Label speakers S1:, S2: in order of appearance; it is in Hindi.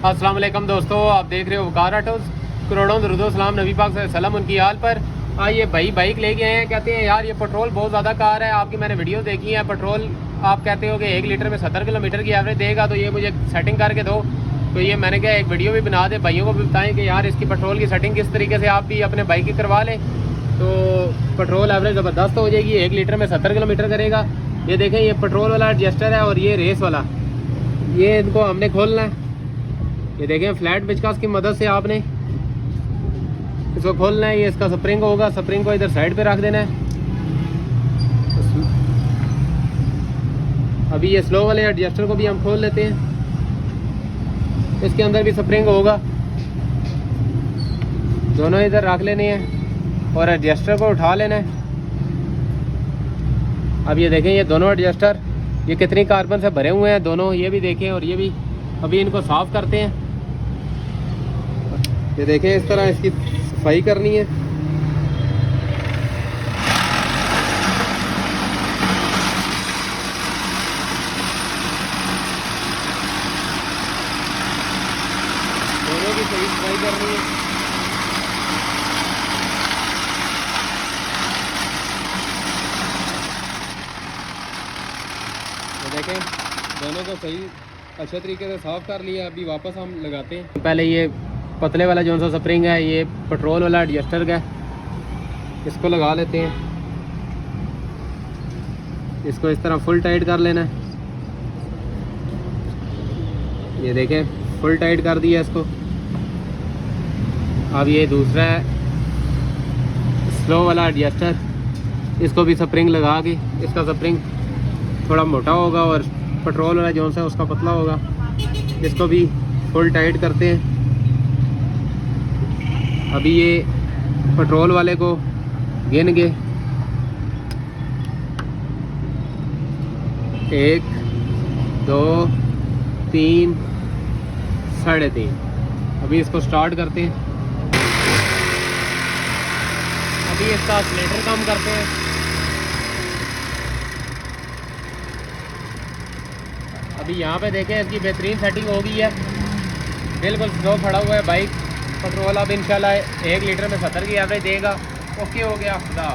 S1: अस्सलाम वालेकुम दोस्तों, आप देख रहे हो वकार ऑटोज़। करोड़ों दरूद सलाम नबी पाक सल्लम उनकी हाल पर। ये भाई बाइक लेके आए हैं, कहते हैं यार ये पेट्रोल बहुत ज़्यादा कार है। आपकी मैंने वीडियो देखी है, पेट्रोल आप कहते हो कि 1 लीटर में 70 किलोमीटर की एवरेज देगा, तो ये मुझे सेटिंग करके दो। तो ये मैंने कहा एक वीडियो भी बना दे, भाइयों को भी बताएं कि यार इसकी पेट्रोल की सेटिंग किस तरीके से आप भी अपने बाइक की करवा लें, तो पेट्रोल एवरेज ज़बरदस्त हो जाएगी। 1 लीटर में 70 किलोमीटर करेगा। ये देखें, ये पेट्रोल वाला एडजस्टर है और ये रेस वाला, ये इनको हमने खोलना है। ये देखें, फ्लैट बिचकास की मदद से आपने इसको खोलना है। ये इसका स्प्रिंग होगा, स्प्रिंग को इधर साइड पे रख देना है। अभी ये स्लो वाले एडजस्टर को भी हम खोल लेते हैं। इसके अंदर भी स्प्रिंग होगा, दोनों इधर रख लेने हैं और एडजस्टर को उठा लेना है। अब ये देखें, ये दोनों एडजस्टर ये कितनी कार्बन से भरे हुए हैं दोनों, ये भी देखें और ये भी। अभी इनको साफ़ करते हैं। ये देखें, इस तरह इसकी सफाई करनी है। दोनों की सही सफाई करनी है। ये देखें, दोनों को सही अच्छे तरीके से साफ़ कर लिया। अभी वापस हम लगाते हैं। पहले ये पतले वाला जो सा स्प्रिंग है, ये पेट्रोल वाला एडजस्टर का, इसको लगा लेते हैं। इसको इस तरह फुल टाइट कर लेना है। ये देखें, फुल टाइट कर दिया इसको। अब ये दूसरा है स्लो वाला एडजस्टर, इसको भी स्प्रिंग लगा के, इसका स्प्रिंग थोड़ा मोटा होगा और पेट्रोल वाला जो सा उसका पतला होगा। इसको भी फुल टाइट करते हैं। अभी ये पेट्रोल वाले को गिनेंगे, 1 2 3 3.5। अभी इसको स्टार्ट करते हैं। अभी इसका एक्सीलेटर कम करते हैं। अभी यहाँ पे देखें, इसकी बेहतरीन सेटिंग हो गई है। बिल्कुल स्लो खड़ा हुआ है बाइक। पेट्रोल अब इंशाल्लाह 1 लीटर में 70 की एवरेज देगा। ओके हो गया, खुदा।